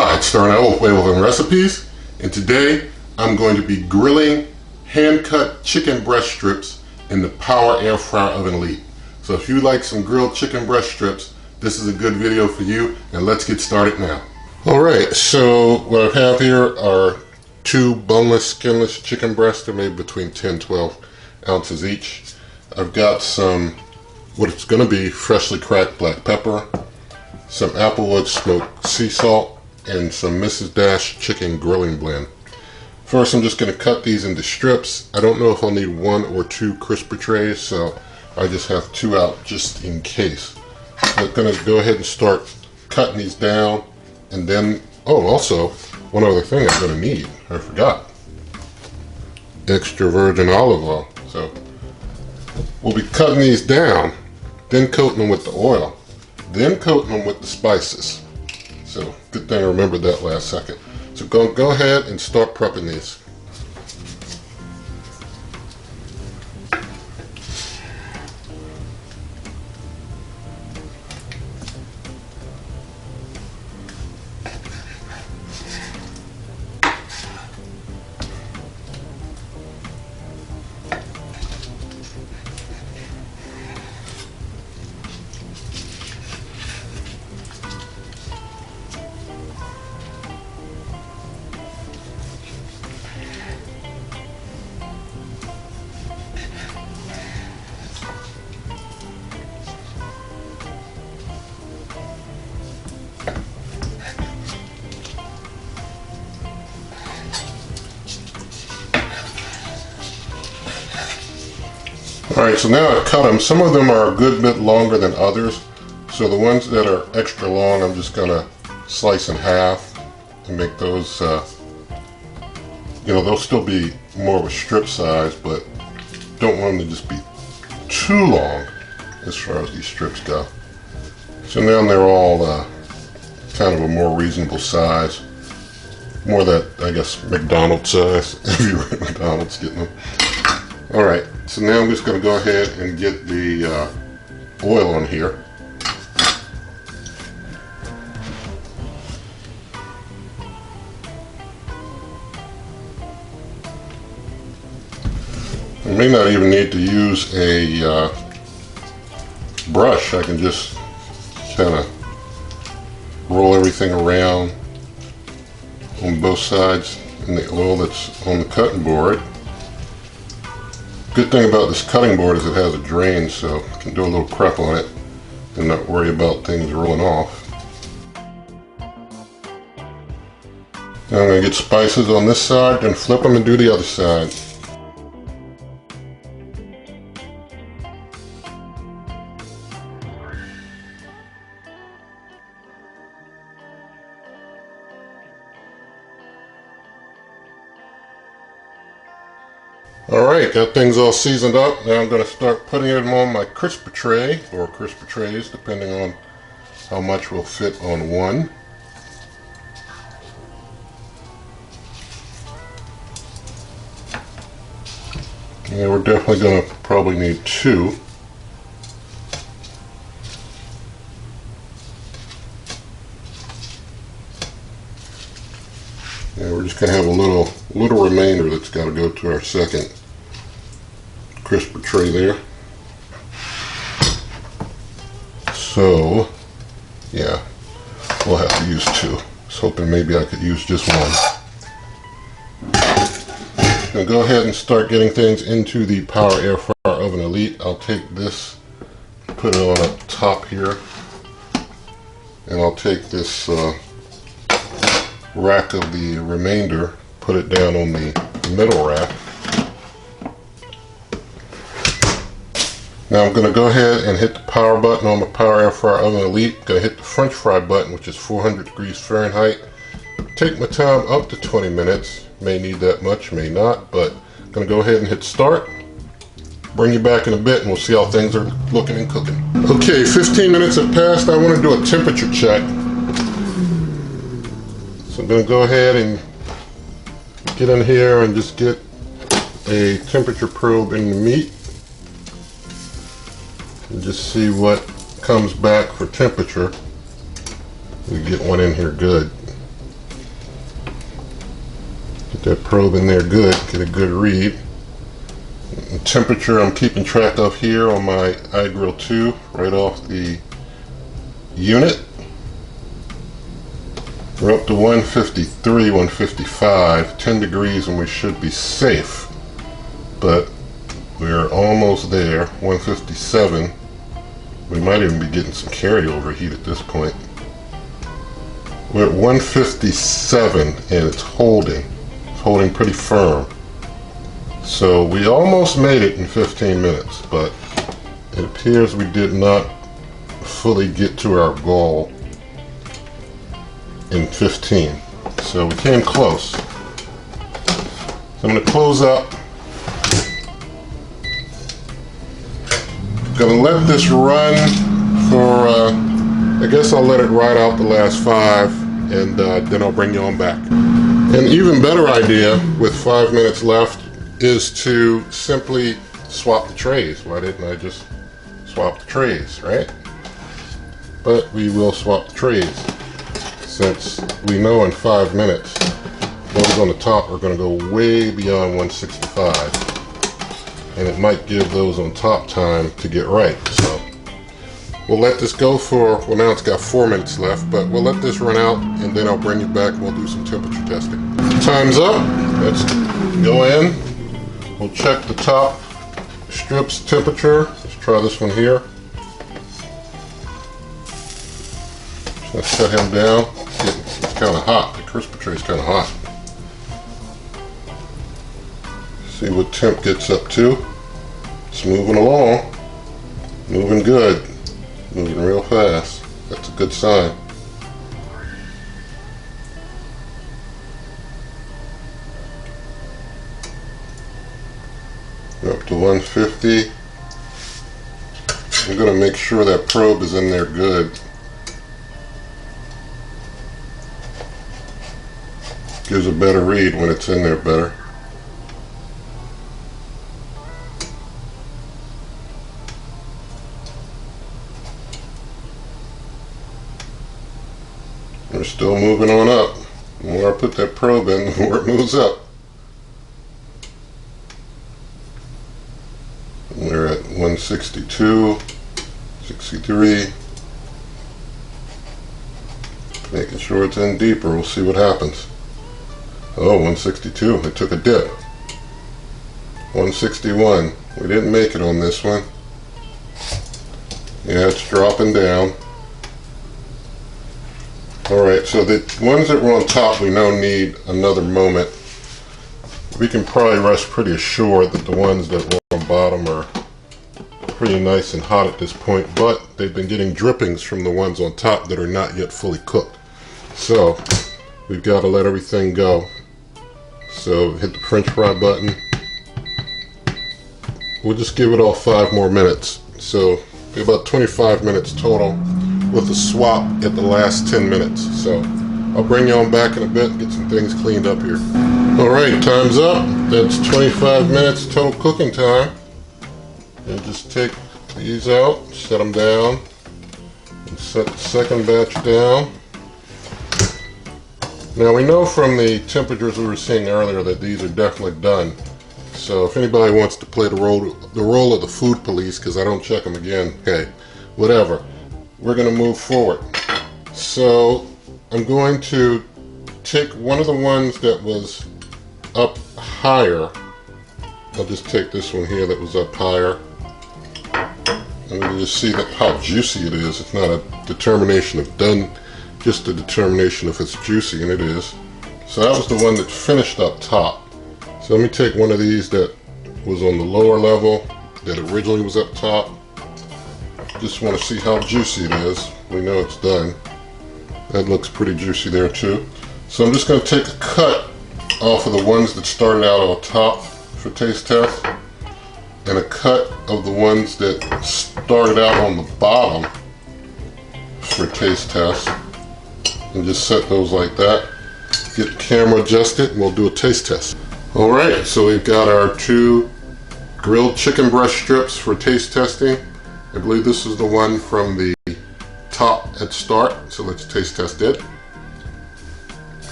Hi, it's NuWave Oven recipes, and today I'm going to be grilling hand-cut chicken breast strips in the Power Air Fryer Oven Elite. So if you like some grilled chicken breast strips, this is a good video for you, and let's get started now. Alright, so what I have here are two boneless, skinless chicken breasts. They're made between 10 and 12 ounces each. I've got some, what it's going to be, freshly cracked black pepper, some applewood smoked sea salt, and some Mrs. Dash chicken grilling blend. First, I'm just going to cut these into strips. I don't know if I'll need one or two crisper trays, so I just have two out just in case. I'm going to go ahead and start cutting these down, and then, oh, also, one other thing I'm going to need, I forgot. Extra virgin olive oil. So, we'll be cutting these down, then coating them with the oil, then coating them with the spices. So, good thing I remembered that last second. So go ahead and start prepping these. Alright, so now I've cut them. Some of them are a good bit longer than others. So the ones that are extra long, I'm just going to slice in half and make those, they'll still be more of a strip size, but don't want them to just be too long as far as these strips go. So now they're all kind of a more reasonable size. More that, I guess, McDonald's size, if you were at McDonald's getting them. Alright, so now I'm just going to go ahead and get the oil on here. I may not even need to use a brush. I can just kind of roll everything around on both sides in the oil that's on the cutting board. Good thing about this cutting board is it has a drain, so I can do a little prep on it and not worry about things rolling off. Now I'm going to get spices on this side, then flip them and do the other side. Alright, got things all seasoned up. Now I'm going to start putting them on my crisper tray, or crisper trays, depending on how much will fit on one. Yeah, we're definitely going to probably need two. Yeah, we're just going to have a little remainder that's got to go to our second crisper tray there. So, yeah, we'll have to use two. I was hoping maybe I could use just one. Now go ahead and start getting things into the Power Air Fryer Oven Elite. I'll take this, put it on up top here, and I'll take this rack of the remainder, put it down on the middle rack. Now I'm going to go ahead and hit the power button on the Power Air Fryer Oven Elite. Going to hit the French fry button, which is 400 degrees Fahrenheit. Take my time up to 20 minutes. May need that much, may not, but I'm going to go ahead and hit start. Bring you back in a bit and we'll see how things are looking and cooking. Okay, 15 minutes have passed. I want to do a temperature check. So I'm going to go ahead and get in here and just get a temperature probe in the meat. And just see what comes back for temperature. We get one in here good. that probe in there good, get a good read. The temperature I'm keeping track of here on my iGrill 2 right off the unit. We're up to 153, 155, 10 degrees, and we should be safe. But we're almost there, 157. We might even be getting some carryover heat at this point. We're at 157 and it's holding. It's holding pretty firm. So we almost made it in 15 minutes, but it appears we did not fully get to our goal in 15. So we came close. So I'm going to close up. Going to let this run for, I guess I'll let it ride out the last 5, and then I'll bring you on back. An even better idea with 5 minutes left is to simply swap the trays. Why didn't I just swap the trays, right? But we will swap the trays, since we know in 5 minutes those on the top are going to go way beyond 165. And it might give those on top time to get right. So we'll let this go for, well, now it's got 4 minutes left, but we'll let this run out and then I'll bring you back and we'll do some temperature testing. Time's up. Let's go in. We'll check the top strip's temperature. Let's try this one here. Let's set him down. It's kind of hot. The crisper tray is kind of hot. See what temp gets up to. It's moving along. Moving good. Moving real fast. That's a good sign. We're up to 150. I'm going to make sure that probe is in there good. Gives a better read when it's in there better. We're still moving on up. The more I put that probe in, the more it moves up. We're at 162, 63. Making sure it's in deeper. We'll see what happens. Oh, 162. It took a dip. 161. We didn't make it on this one. Yeah, it's dropping down. Alright, so the ones that were on top we know need another moment. We can probably rest pretty assured that the ones that were on bottom are pretty nice and hot at this point, but they've been getting drippings from the ones on top that are not yet fully cooked. So we've got to let everything go. So hit the French fry button. We'll just give it all 5 more minutes. So about 25 minutes total, with a swap at the last 10 minutes. So I'll bring you on back in a bit and get some things cleaned up here. Alright, time's up. That's 25 minutes total cooking time. And just take these out, set them down, and set the second batch down. Now we know from the temperatures we were seeing earlier that these are definitely done. So if anybody wants to play the role of the food police, because I don't check them again, hey, whatever. We're going to move forward. So I'm going to take one of the ones that was up higher. I'll just take this one here that was up higher. And we can just see how juicy it is. It's not a determination of done, just a determination if it's juicy, and it is. So that was the one that finished up top. So let me take one of these that was on the lower level, that originally was up top. Just want to see how juicy it is. We know it's done. That looks pretty juicy there too. So I'm just going to take a cut off of the ones that started out on top for taste test, and a cut of the ones that started out on the bottom for taste test, and just set those like that. Get the camera adjusted and we'll do a taste test. Alright, so we've got our 2 grilled chicken breast strips for taste testing. I believe this is the one from the top at start, so let's taste test it.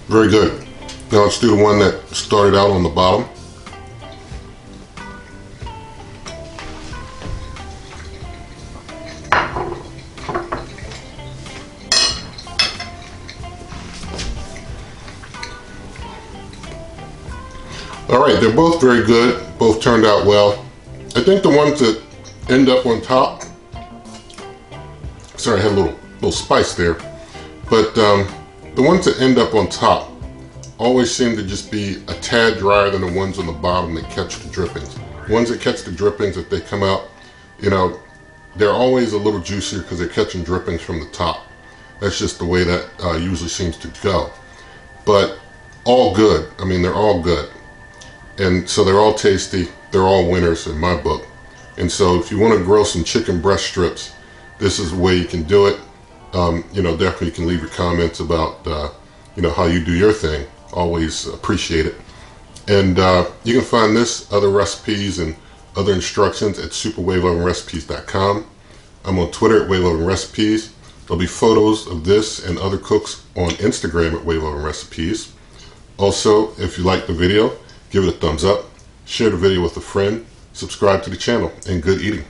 Very good. Now let's do the one that started out on the bottom. Alright, they're both very good. Both turned out well. I think the ones that end up on top, sorry, I had a little spice there, but the ones that end up on top always seem to just be a tad drier than the ones on the bottom that catch the drippings. Ones that catch the drippings, if they come out, you know, they're always a little juicier because they're catching drippings from the top. That's just the way that usually seems to go. But all good. I mean, they're all good. And so they're all tasty. They're all winners in my book. And so if you want to grill some chicken breast strips, this is the way you can do it. You know, definitely you can leave your comments about, you know, how you do your thing. Always appreciate it. And you can find this, other recipes, and other instructions at superwaveovenrecipes.com. I'm on Twitter at waveovenrecipes. There'll be photos of this and other cooks on Instagram at waveovenrecipes. Also, if you like the video, give it a thumbs up, share the video with a friend, subscribe to the channel, and good eating.